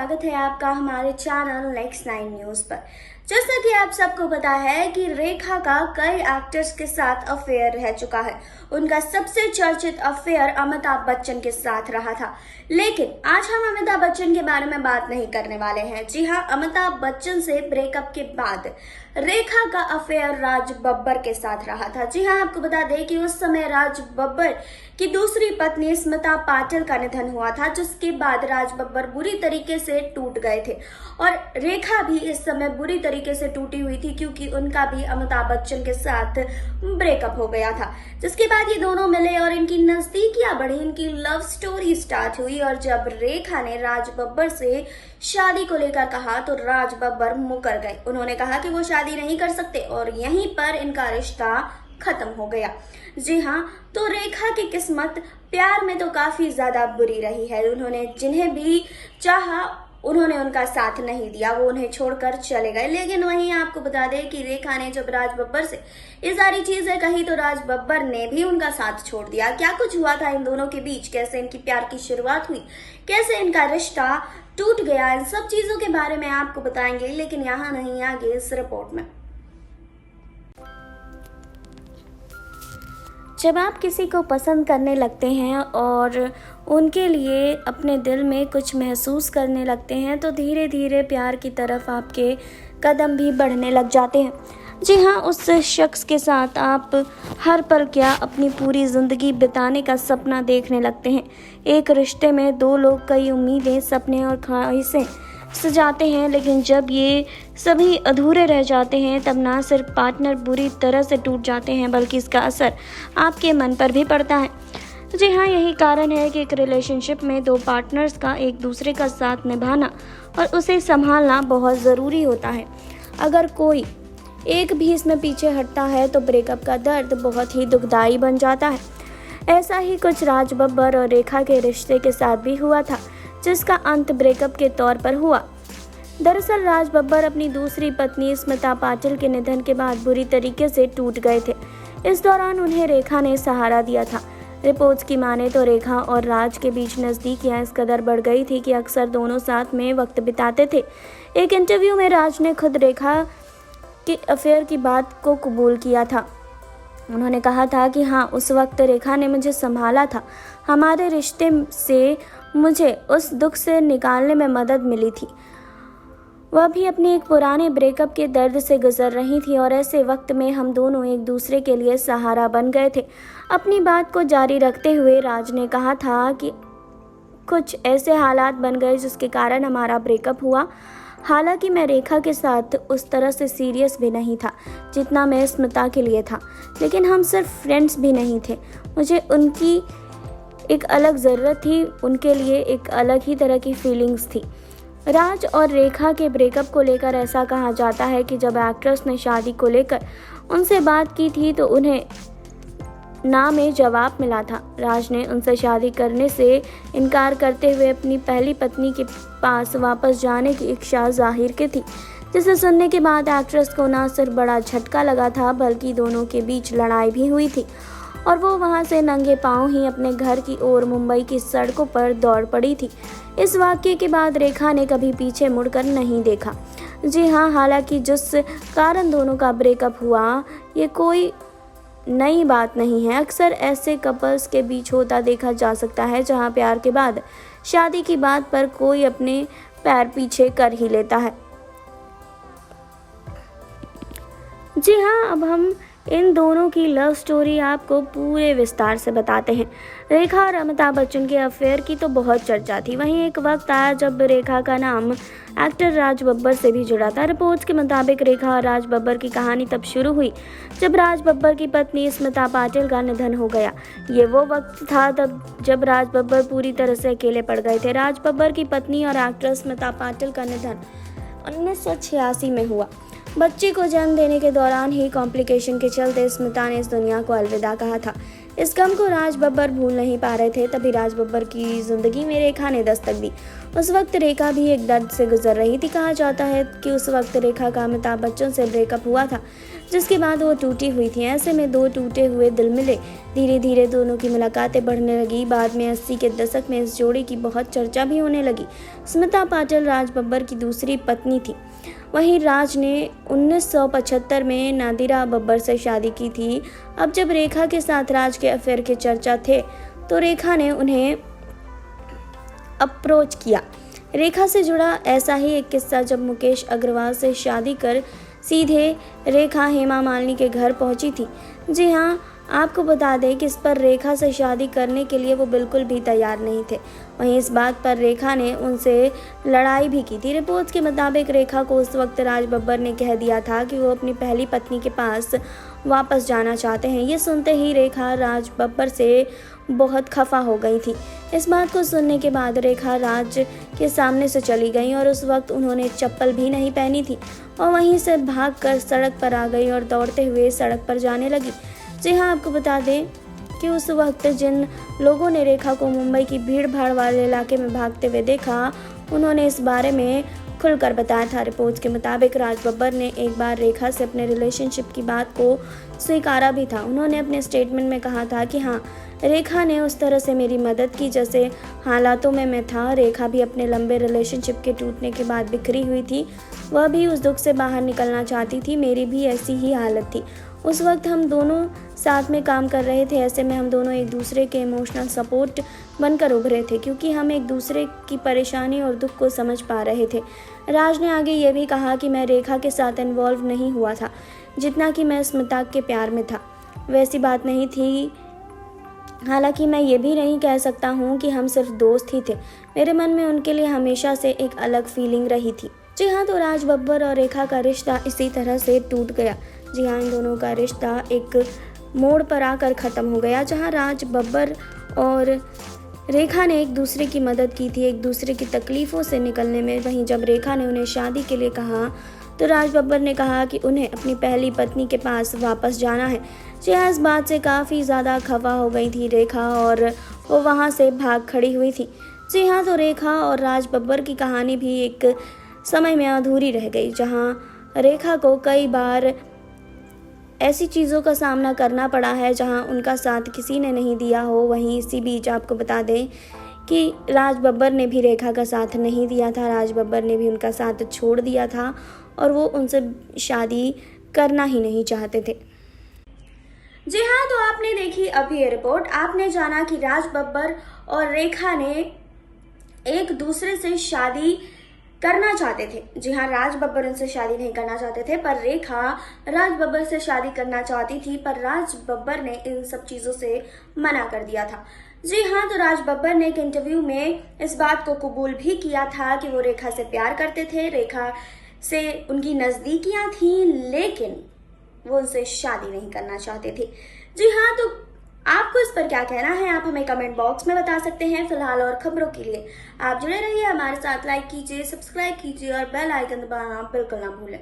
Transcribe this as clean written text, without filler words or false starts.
स्वागत है आपका हमारे चैनल नेक्स्ट 9 न्यूज पर। जैसा कि आप सबको पता है कि रेखा का कई एक्टर्स के साथ अफेयर रह चुका है। उनका सबसे चर्चित अफेयर अमिताभ बच्चन के साथ रहा था, लेकिन आज हम अमिताभ बच्चन के बारे में बात नहीं करने वाले हैं। जी हाँ, अमिताभ बच्चन से ब्रेकअप के बाद रेखा का अफेयर राज बब्बर के साथ रहा था। जी हाँ, आपको बता दें कि उस समय राज बब्बर की दूसरी पत्नी स्मिता पाटिल का निधन हुआ था, जिसके बाद राज बब्बर बुरी तरीके से टूट गए थे और रेखा भी इस समय बुरी तरीके से टूटी हुई थी, क्योंकि उनका भी अमिताभ बच्चन के साथ ब्रेकअप हो गया था। जिसके बाद ये दोनों मिले और इनकी नजदीकियां बढ़ी, इनकी लव स्टोरी स्टार्ट हुई। और जब रेखा ने राज बब्बर से शादी को लेकर कहा तो राज बब्बर मुकर गए। उन्होंने कहा कि वो शादी नहीं कर सकते और यहीं पर इनका रिश्ता खत्म हो गया। जी हाँ, तो रेखा की किस्मत प्यार में तो काफी ज्यादा बुरी रही है। उन्होंने जिन्हें भी चाहा उन्होंने उनका साथ नहीं दिया, वो उन्हें छोड़कर चले गए। लेकिन वहीं आपको बता दें कि रेखा ने जब राज बब्बर से ये सारी चीजें कही तो राज बब्बर ने भी उनका साथ छोड़ दिया। क्या कुछ हुआ था इन दोनों के बीच, कैसे इनकी प्यार की शुरुआत हुई, कैसे इनका रिश्ता टूट गया, इन सब चीजों के बारे में आपको बताएंगे, लेकिन यहाँ नहीं, आगे इस रिपोर्ट में। जब आप किसी को पसंद करने लगते हैं और उनके लिए अपने दिल में कुछ महसूस करने लगते हैं तो धीरे धीरे प्यार की तरफ आपके कदम भी बढ़ने लग जाते हैं। जी हाँ, उस शख्स के साथ आप हर पल क्या अपनी पूरी ज़िंदगी बिताने का सपना देखने लगते हैं। एक रिश्ते में दो लोग कई उम्मीदें, सपने और ख्वाहिशें सजाते हैं, लेकिन जब ये सभी अधूरे रह जाते हैं तब ना सिर्फ पार्टनर बुरी तरह से टूट जाते हैं, बल्कि इसका असर आपके मन पर भी पड़ता है। जी हाँ, यही कारण है कि एक रिलेशनशिप में दो पार्टनर्स का एक दूसरे का साथ निभाना और उसे संभालना बहुत ज़रूरी होता है। अगर कोई एक भी इसमें पीछे हटता है तो ब्रेकअप का दर्द बहुत ही दुखदाई बन जाता है। ऐसा ही कुछ राज बब्बर और रेखा के रिश्ते के साथ भी हुआ था, जिसका अंत ब्रेकअप के तौर पर हुआ। दरअसल राज बब्बर अपनी दूसरी पत्नी स्मिता पाटिल के निधन के बाद बुरी तरीके से टूट गए थे। इस दौरान उन्हें रेखा ने सहारा दिया था। रिपोर्ट्स की माने तो रेखा और राज के बीच नज़दीकियां इस कदर बढ़ गई थी कि अक्सर दोनों साथ में वक्त बिताते थे। एक इंटरव्यू में राज ने खुद रेखा के अफेयर की बात को कबूल किया था। उन्होंने कहा था कि हाँ, उस वक्त रेखा ने मुझे संभाला था। हमारे रिश्ते से मुझे उस दुख से निकालने में मदद मिली थी। वह भी अपने एक पुराने ब्रेकअप के दर्द से गुजर रही थी और ऐसे वक्त में हम दोनों एक दूसरे के लिए सहारा बन गए थे। अपनी बात को जारी रखते हुए राज ने कहा था कि कुछ ऐसे हालात बन गए जिसके कारण हमारा ब्रेकअप हुआ। हालांकि मैं रेखा के साथ उस तरह से सीरियस भी नहीं था जितना मैं स्मिता के लिए था, लेकिन हम सिर्फ फ्रेंड्स भी नहीं थे। मुझे उनकी एक अलग ज़रूरत थी, उनके लिए एक अलग ही तरह की फीलिंग्स थी। राज और रेखा के ब्रेकअप को लेकर ऐसा कहा जाता है कि जब एक्ट्रेस ने शादी को लेकर उनसे बात की थी तो उन्हें ना में जवाब मिला था। राज ने उनसे शादी करने से इनकार करते हुए अपनी पहली पत्नी के पास वापस जाने की इच्छा जाहिर की थी, जिसे सुनने के बाद एक्ट्रेस को ना सिर्फ बड़ा झटका लगा था बल्कि दोनों के बीच लड़ाई भी हुई थी और वो वहां से नंगे पांव ही अपने घर की ओर मुंबई की सड़कों पर दौड़ पड़ी थी। इस वाक़ये के बाद रेखा ने कभी पीछे मुड़कर नहीं देखा। जी हाँ, हालांकि जिस कारण दोनों का ब्रेकअप हुआ ये कोई नई बात नहीं है। अक्सर ऐसे कपल्स के बीच होता देखा जा सकता है जहां प्यार के बाद शादी की बात पर कोई अपने पैर पीछे कर ही लेता है। जी हाँ, अब हम इन दोनों की लव स्टोरी आपको पूरे विस्तार से बताते हैं। रेखा और अमिताभ बच्चन के अफेयर की तो बहुत चर्चा थी। वहीं एक वक्त आया जब रेखा का नाम एक्टर राज बब्बर से भी जुड़ा था। रिपोर्ट्स के मुताबिक रेखा और राज बब्बर की कहानी तब शुरू हुई जब राज बब्बर की पत्नी स्मिता पाटिल का निधन हो गया। ये वो वक्त था जब राज बब्बर पूरी तरह से अकेले पड़ गए थे। राज बब्बर की पत्नी और एक्ट्रेस स्मिता पाटिल का निधन 1986 में हुआ। बच्चे को जन्म देने के दौरान ही कॉम्प्लिकेशन के चलते स्मिता ने इस दुनिया को अलविदा कहा था। इस गम को राज बब्बर भूल नहीं पा रहे थे। तभी राज बब्बर की जिंदगी में रेखा ने दस्तक दी। उस वक्त रेखा भी एक दर्द से गुजर रही थी। कहा जाता है कि उस वक्त रेखा का अमिताभ बच्चन से ब्रेकअप हुआ था, जिसके बाद वो टूटी हुई थी। ऐसे में दो टूटे हुए दिल मिले। धीरे धीरे दोनों की मुलाकातें बढ़ने लगी। बाद में 80 के दशक में इस जोड़ी की बहुत चर्चा भी होने लगी। स्मिता पाटिल राज बब्बर की दूसरी पत्नी थी। वहीं राज ने 1975 में नादिरा बब्बर से शादी की थी। अब जब रेखा के साथ राज के अफेयर के चर्चा थे तो रेखा ने उन्हें अप्रोच किया। रेखा से जुड़ा ऐसा ही एक किस्सा जब मुकेश अग्रवाल से शादी कर सीधे रेखा हेमा मालिनी के घर पहुंची थी। जी हाँ, आपको बता दें कि इस पर रेखा से शादी करने के लिए वो बिल्कुल भी तैयार नहीं थे। वहीं इस बात पर रेखा ने उनसे लड़ाई भी की थी। रिपोर्ट्स के मुताबिक रेखा को उस वक्त राज बब्बर ने कह दिया था कि वो अपनी पहली पत्नी के पास वापस जाना चाहते हैं। ये सुनते ही रेखा राज बब्बर से बहुत खफा हो गई थी। इस बात को सुनने के बाद रेखा राज के सामने से चली गई और उस वक्त उन्होंने चप्पल भी नहीं पहनी थी और वहीं से भागकर सड़क पर आ गई और दौड़ते हुए सड़क पर जाने लगी। जी हाँ, आपको बता दें कि उस वक्त जिन लोगों ने रेखा को मुंबई की भीड़ भाड़ वाले इलाके में भागते हुए देखा, उन्होंने इस बारे में खुलकर बताया था। रिपोर्ट्स के मुताबिक राज बब्बर ने एक बार रेखा से अपने रिलेशनशिप की बात को स्वीकारा भी था। उन्होंने अपने स्टेटमेंट में कहा था कि हाँ, रेखा ने उस तरह से मेरी मदद की जैसे हालातों में मैं था। रेखा भी अपने लंबे रिलेशनशिप के टूटने के बाद बिखरी हुई थी। वह भी उस दुख से बाहर निकलना चाहती थी। मेरी भी ऐसी ही हालत थी। उस वक्त हम दोनों साथ में काम कर रहे थे। ऐसे में हम दोनों एक दूसरे के इमोशनल सपोर्ट बनकर उभरे थे, क्योंकि हम एक दूसरे की परेशानी और दुख को समझ पा रहे थे। राज ने आगे ये भी कहा कि मैं रेखा के साथ इन्वॉल्व नहीं हुआ था जितना कि मैं स्मिता के प्यार में था। वैसी बात नहीं थी। हालांकि मैं ये भी नहीं कह सकता हूँ कि हम सिर्फ दोस्त ही थे। मेरे मन में उनके लिए हमेशा से एक अलग फीलिंग रही थी। जी हाँ, तो राज बब्बर और रेखा का रिश्ता इसी तरह से टूट गया। जी हाँ, इन दोनों का रिश्ता एक मोड़ पर आकर ख़त्म हो गया, जहाँ राज बब्बर और रेखा ने एक दूसरे की मदद की थी, एक दूसरे की तकलीफ़ों से निकलने में। वहीं जब रेखा ने उन्हें शादी के लिए कहा तो राज बब्बर ने कहा कि उन्हें अपनी पहली पत्नी के पास वापस जाना है। जी हाँ, इस बात से काफ़ी ज़्यादा खफा हो गई थी रेखा और वो वहाँ से भाग खड़ी हुई थी। जी हाँ, तो रेखा और राज बब्बर की कहानी भी एक समय में अधूरी रह गई, जहाँ रेखा को कई बार ऐसी चीज़ों का सामना करना पड़ा है जहां उनका साथ किसी ने नहीं दिया हो। वहीं इसी बीच आपको बता दें कि राज बब्बर ने भी रेखा का साथ नहीं दिया था। राज बब्बर ने भी उनका साथ छोड़ दिया था और वो उनसे शादी करना ही नहीं चाहते थे। जी हाँ, तो आपने देखी अभी ये रिपोर्ट। आपने जाना कि राज बब्बर और रेखा ने एक दूसरे से शादी करना चाहते थे। जी हाँ, राज बब्बर उनसे शादी नहीं करना चाहते थे, पर रेखा राज बब्बर से शादी करना चाहती थी, पर राज बब्बर ने इन सब चीज़ों से मना कर दिया था। जी हाँ, तो राज बब्बर ने एक इंटरव्यू में इस बात को कबूल भी किया था कि वो रेखा से प्यार करते थे, रेखा से उनकी नज़दीकियाँ थी, लेकिन वो उनसे शादी नहीं करना चाहते थे। जी हाँ, तो आपको इस पर क्या कहना है, आप हमें कमेंट बॉक्स में बता सकते हैं। फिलहाल और खबरों के लिए आप जुड़े रहिए हमारे साथ। लाइक कीजिए, सब्सक्राइब कीजिए और बेल आइकन दबाना बिल्कुल ना भूलें।